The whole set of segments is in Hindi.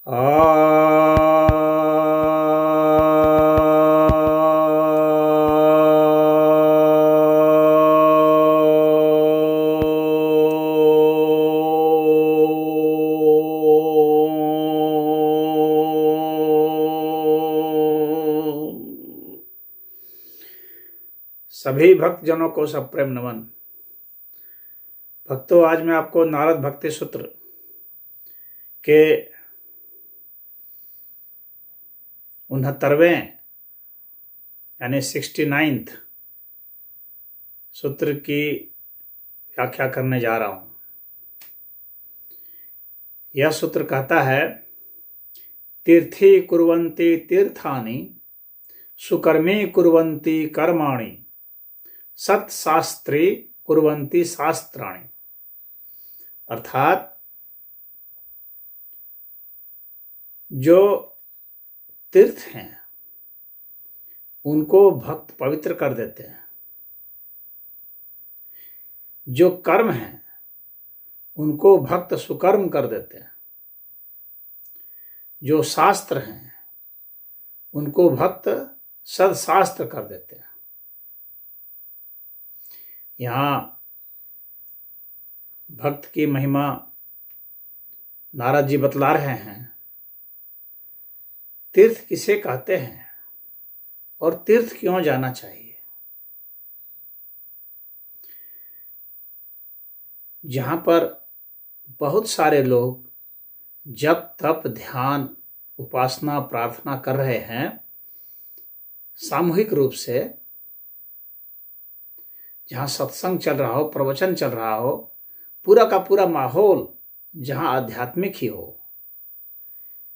सभी भक्तजनों को सप्रेम नमन। भक्तों, आज मैं आपको नारद भक्ति सूत्र के 69वें यानी 69th सूत्र की व्याख्या करने जा रहा हूं। यह सूत्र कहता है, तीर्थी कुर्वन्ति तीर्थानि सुकर्मी कुर्वन्ति कर्माणि सत्शास्त्री कुर्वन्ति शास्त्राणि। अर्थात जो तीर्थ हैं उनको भक्त पवित्र कर देते हैं, जो कर्म हैं उनको भक्त सुकर्म कर देते हैं, जो शास्त्र हैं उनको भक्त सदशास्त्र कर देते हैं। यहाँ भक्त की महिमा नारद जी बतला रहे हैं। तीर्थ किसे कहते हैं और तीर्थ क्यों जाना चाहिए? जहाँ पर बहुत सारे लोग जप तप ध्यान उपासना प्रार्थना कर रहे हैं सामूहिक रूप से, जहाँ सत्संग चल रहा हो, प्रवचन चल रहा हो, पूरा का पूरा माहौल जहाँ आध्यात्मिक ही हो,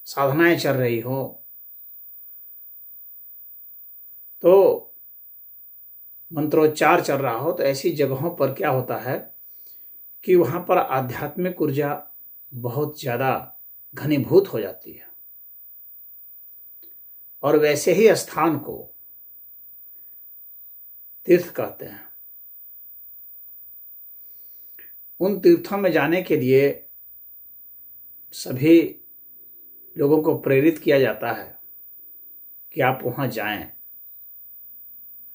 साधनाएं चल रही हो, तो मंत्रोच्चार चल रहा हो, तो ऐसी जगहों पर क्या होता है कि वहाँ पर आध्यात्मिक ऊर्जा बहुत ज़्यादा घनीभूत हो जाती है। और वैसे ही स्थान को तीर्थ कहते हैं। उन तीर्थों में जाने के लिए सभी लोगों को प्रेरित किया जाता है कि आप वहाँ जाएं,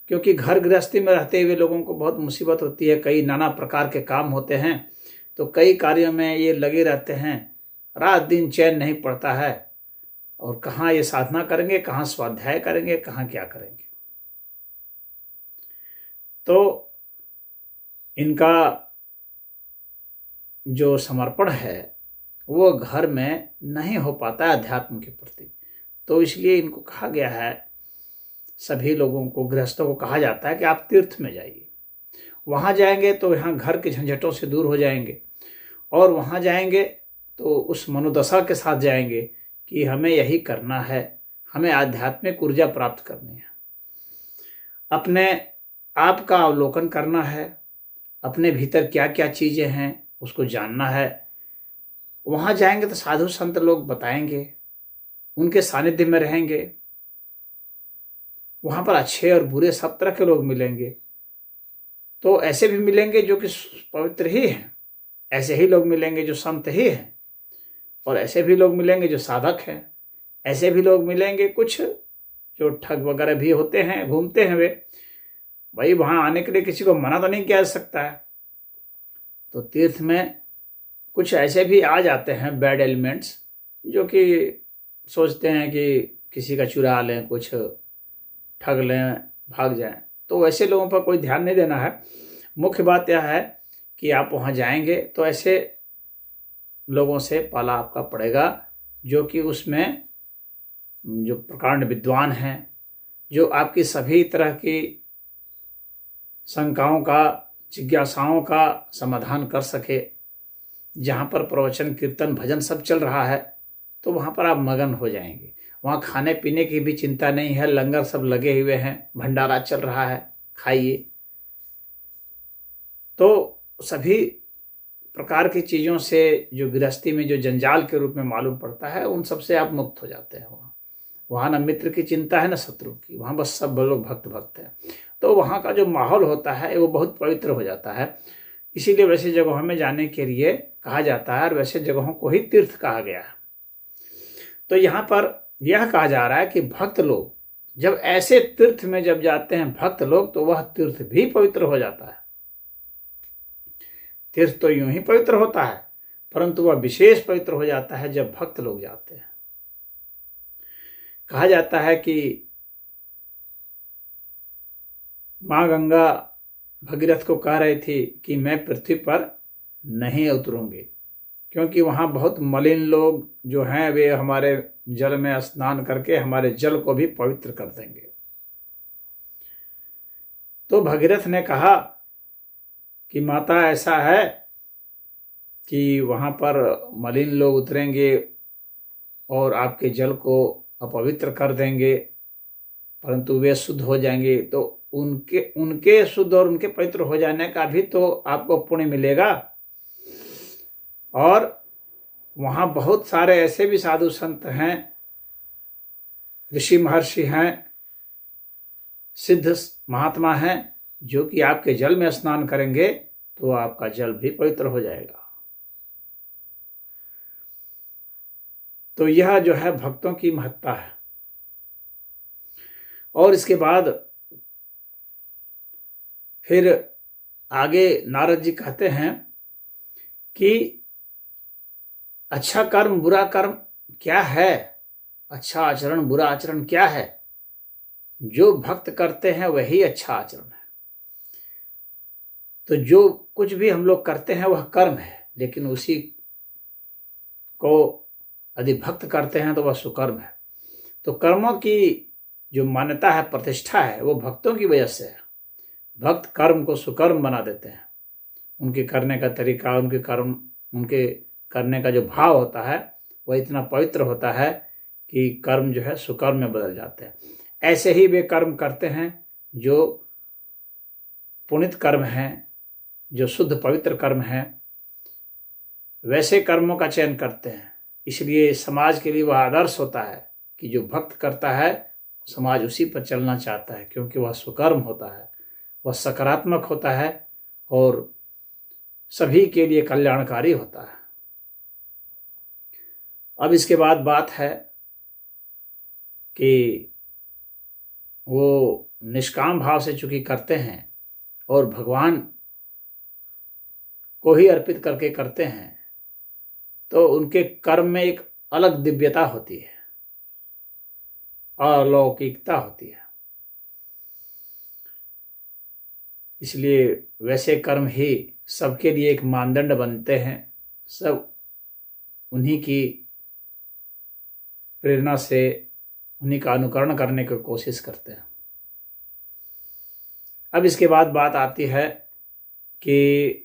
क्योंकि घर गृहस्थी में रहते हुए लोगों को बहुत मुसीबत होती है। कई नाना प्रकार के काम होते हैं, तो कई कार्यों में ये लगे रहते हैं, रात दिन चैन नहीं पड़ता है। और कहाँ ये साधना करेंगे, कहाँ स्वाध्याय करेंगे, कहाँ क्या करेंगे। तो इनका जो समर्पण है वो घर में नहीं हो पाता है अध्यात्म के प्रति। तो इसलिए इनको कहा गया है, सभी लोगों को, गृहस्थों को कहा जाता है कि आप तीर्थ में जाइए। वहाँ जाएंगे तो यहाँ घर के झंझटों से दूर हो जाएंगे, और वहाँ जाएंगे तो उस मनोदशा के साथ जाएंगे कि हमें यही करना है, हमें आध्यात्मिक ऊर्जा प्राप्त करनी है, अपने आप का अवलोकन करना है, अपने भीतर क्या क्या चीज़ें हैं उसको जानना है। वहाँ जाएंगे तो साधु संत लोग बताएंगे, उनके सानिध्य में रहेंगे। वहाँ पर अच्छे और बुरे सब तरह के लोग मिलेंगे। तो ऐसे भी मिलेंगे जो कि पवित्र ही हैं, ऐसे ही लोग मिलेंगे जो संत ही हैं, और ऐसे भी लोग मिलेंगे जो साधक हैं, ऐसे भी लोग मिलेंगे कुछ जो ठग वगैरह भी होते हैं, घूमते हैं वे। भाई वहाँ आने के लिए किसी को मना तो नहीं किया जा सकता है। तो तीर्थ में कुछ ऐसे भी आ जाते हैं बैड एलिमेंट्स, जो कि सोचते हैं कि किसी का चुरा लें, कुछ ठग लें, भाग जाएं। तो वैसे लोगों पर कोई ध्यान नहीं देना है। मुख्य बात यह है कि आप वहाँ जाएंगे तो ऐसे लोगों से पाला आपका पड़ेगा जो कि उसमें जो प्रकांड विद्वान हैं, जो आपकी सभी तरह की शंकाओं का, जिज्ञासाओं का समाधान कर सके। जहाँ पर प्रवचन कीर्तन भजन सब चल रहा है तो वहाँ पर आप मगन हो जाएंगे। वहाँ खाने पीने की भी चिंता नहीं है, लंगर सब लगे हुए हैं, भंडारा चल रहा है, खाइए। तो सभी प्रकार की चीज़ों से जो गृहस्थी में जो जंजाल के रूप में मालूम पड़ता है, उन सब से आप मुक्त हो जाते हैं। वहाँ न मित्र की चिंता है न शत्रु की, वहाँ बस सब लोग भक्त भक्त हैं। तो वहाँ का जो माहौल होता है वो बहुत पवित्र हो जाता है। इसीलिए वैसे जगहों में जाने के लिए कहा जाता है, और वैसे जगहों को ही तीर्थ कहा गया है। तो यहाँ पर यह कहा जा रहा है कि भक्त लोग जब ऐसे तीर्थ में जब जाते हैं भक्त लोग, तो वह तीर्थ भी पवित्र हो जाता है। तीर्थ तो यूं ही पवित्र होता है, परंतु वह विशेष पवित्र हो जाता है जब भक्त लोग जाते हैं। कहा जाता है कि मां गंगा भगीरथ को कह रही थी कि मैं पृथ्वी पर नहीं उतरूंगी, क्योंकि वहां बहुत मलिन लोग जो हैं वे हमारे जल में स्नान करके हमारे जल को भी पवित्र कर देंगे। तो भगीरथ ने कहा कि माता ऐसा है कि वहां पर मलिन लोग उतरेंगे और आपके जल को अपवित्र कर देंगे, परंतु वे शुद्ध हो जाएंगे, तो उनके शुद्ध और उनके पवित्र हो जाने का भी तो आपको पुण्य मिलेगा। और वहाँ बहुत सारे ऐसे भी साधु संत हैं, ऋषि महर्षि हैं, सिद्ध महात्मा हैं, जो कि आपके जल में स्नान करेंगे तो आपका जल भी पवित्र हो जाएगा। तो यह जो है भक्तों की महत्ता है। और इसके बाद फिर आगे नारद जी कहते हैं कि अच्छा कर्म बुरा कर्म क्या है, अच्छा आचरण बुरा आचरण क्या है। जो भक्त करते हैं वही अच्छा आचरण है। तो जो कुछ भी हम लोग करते हैं वह कर्म है, लेकिन उसी को यदि भक्त करते हैं तो वह सुकर्म है। तो कर्मों की जो मान्यता है, प्रतिष्ठा है, वो भक्तों की वजह से है। भक्त कर्म को सुकर्म बना देते हैं। उनके करने का तरीका, उनके करने का जो भाव होता है वह इतना पवित्र होता है कि कर्म जो है सुकर्म में बदल जाते हैं। ऐसे ही वे कर्म करते हैं जो पुनित कर्म हैं, जो शुद्ध पवित्र कर्म हैं, वैसे कर्मों का चयन करते हैं। इसलिए समाज के लिए वह आदर्श होता है कि जो भक्त करता है समाज उसी पर चलना चाहता है, क्योंकि वह सुकर्म होता है, वह सकारात्मक होता है और सभी के लिए कल्याणकारी होता है। अब इसके बाद बात है कि वो निष्काम भाव से चूंकि करते हैं और भगवान को ही अर्पित करके करते हैं, तो उनके कर्म में एक अलग दिव्यता होती है, अलौकिकता होती है। इसलिए वैसे कर्म ही सबके लिए एक मानदंड बनते हैं। सब उन्हीं की प्रेरणा से उन्हीं का अनुकरण करने की कोशिश करते हैं। अब इसके बाद बात आती है कि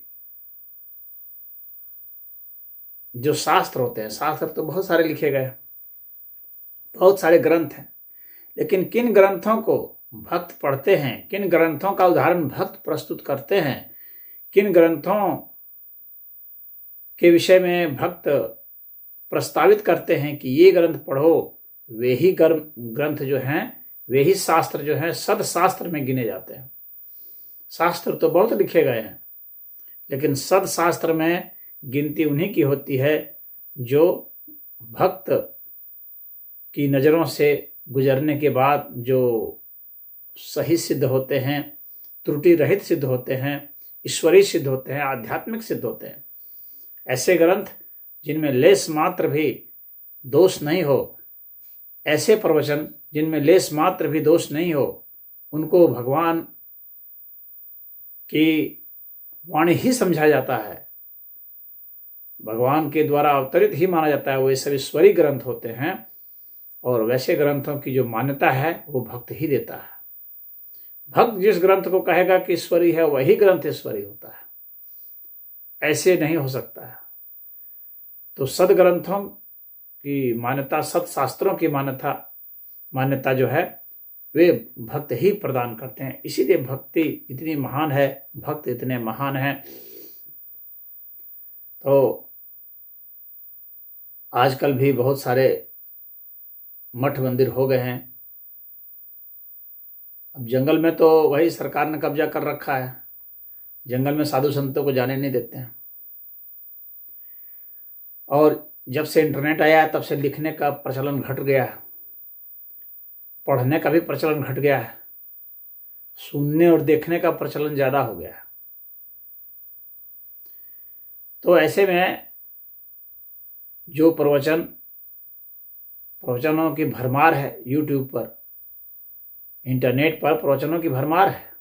जो शास्त्र होते हैं, शास्त्र तो बहुत सारे लिखे गए, बहुत सारे ग्रंथ हैं, लेकिन किन ग्रंथों को भक्त पढ़ते हैं, किन ग्रंथों का उदाहरण भक्त प्रस्तुत करते हैं, किन ग्रंथों के विषय में भक्त प्रस्तावित करते हैं कि ये ग्रंथ पढ़ो, वे ही ग्रंथ जो हैं, वे ही शास्त्र जो हैं सदशास्त्र में गिने जाते हैं। शास्त्र तो बहुत लिखे गए हैं, लेकिन सदशास्त्र में गिनती उन्हीं की होती है जो भक्त की नज़रों से गुजरने के बाद जो सही सिद्ध होते हैं, त्रुटि रहित सिद्ध होते हैं, ईश्वरीय सिद्ध होते हैं, आध्यात्मिक सिद्ध होते हैं। ऐसे ग्रंथ जिनमें लेस मात्र भी दोष नहीं हो, ऐसे प्रवचन जिनमें लेस मात्र भी दोष नहीं हो, उनको भगवान की वाणी ही समझा जाता है, भगवान के द्वारा अवतरित ही माना जाता है। वो सब ईश्वरीय ग्रंथ होते हैं और वैसे ग्रंथों की जो मान्यता है वो भक्त ही देता है। भक्त जिस ग्रंथ को कहेगा कि ईश्वरीय है, वही ग्रंथ ईश्वरीय होता है, ऐसे नहीं हो सकता है। तो सदग्रंथों की मान्यता, सदशास्त्रों की मान्यता जो है वे भक्त ही प्रदान करते हैं। इसीलिए भक्ति इतनी महान है, भक्त इतने महान हैं। तो आजकल भी बहुत सारे मठ मंदिर हो गए हैं। अब जंगल में तो वही सरकार ने कब्जा कर रखा है, जंगल में साधु संतों को जाने नहीं देते हैं। और जब से इंटरनेट आया तब से लिखने का प्रचलन घट गया, पढ़ने का भी प्रचलन घट गया है, सुनने और देखने का प्रचलन ज़्यादा हो गया है। तो ऐसे में जो प्रवचनों की भरमार है यूट्यूब पर, इंटरनेट पर प्रवचनों की भरमार है,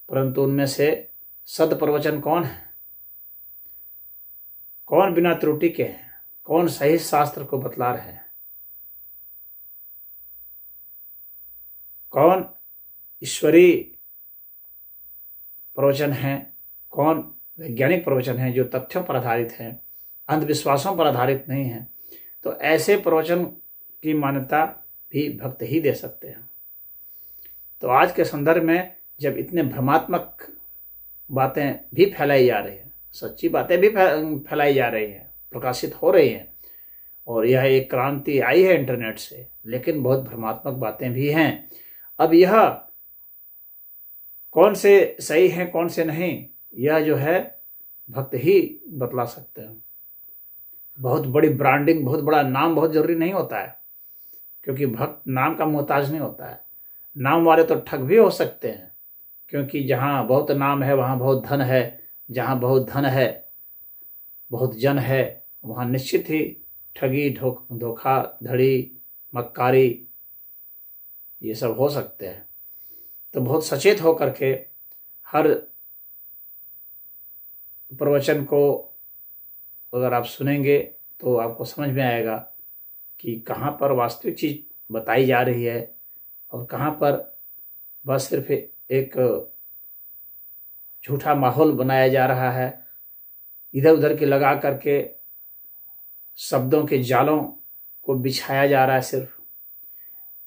परंतु उनमें से सदप्रवचन कौन है? कौन बिना त्रुटि के हैं? कौन सही शास्त्र को बतला रहे हैं? कौन ईश्वरीय प्रवचन है? कौन वैज्ञानिक प्रवचन है जो तथ्यों पर आधारित हैं, अंधविश्वासों पर आधारित नहीं है? तो ऐसे प्रवचन की मान्यता भी भक्त ही दे सकते हैं। तो आज के संदर्भ में जब इतने भ्रमात्मक बातें भी फैलाई जा रही हैं, सच्ची बातें भी फैलाई जा रही हैं, प्रकाशित हो रही हैं, और यह एक क्रांति आई है इंटरनेट से, लेकिन बहुत भ्रमात्मक बातें भी हैं। अब यह कौन से सही है कौन से नहीं, यह जो है भक्त ही बतला सकते हैं। बहुत बड़ी ब्रांडिंग, बहुत बड़ा नाम बहुत जरूरी नहीं होता है, क्योंकि भक्त नाम का मोहताज नहीं होता है। नाम वाले तो ठग भी हो सकते हैं, क्योंकि जहाँ बहुत नाम है वहाँ बहुत धन है, जहाँ बहुत धन है बहुत जन है, वहाँ निश्चित ही ठगी, धोखाधड़ी, मक्कारी ये सब हो सकते हैं। तो बहुत सचेत होकर के हर प्रवचन को अगर आप सुनेंगे तो आपको समझ में आएगा कि कहाँ पर वास्तविक चीज़ बताई जा रही है और कहाँ पर बस सिर्फ एक झूठा माहौल बनाया जा रहा है, इधर उधर के लगा करके शब्दों के जालों को बिछाया जा रहा है। सिर्फ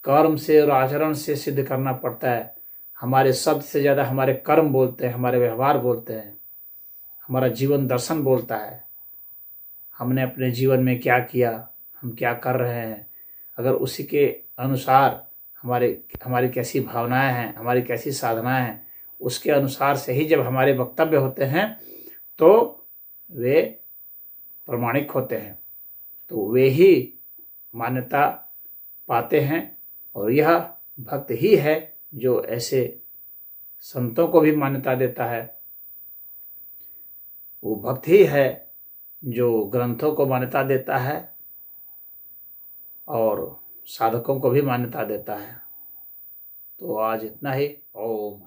कर्म से और आचरण से सिद्ध करना पड़ता है। हमारे शब्द से ज़्यादा हमारे कर्म बोलते हैं, हमारे व्यवहार बोलते हैं, हमारा जीवन दर्शन बोलता है। हमने अपने जीवन में क्या किया, हम क्या कर रहे हैं, अगर उसी के अनुसार हमारी कैसी भावनाएं हैं, हमारी कैसी साधनाएं हैं, उसके अनुसार से ही जब हमारे वक्तव्य होते हैं तो वे प्रमाणिक होते हैं, तो वे ही मान्यता पाते हैं। और यह भक्त ही है जो ऐसे संतों को भी मान्यता देता है। वो भक्त ही है जो ग्रंथों को मान्यता देता है और साधकों को भी मान्यता देता है। तो आज इतना ही। ओम।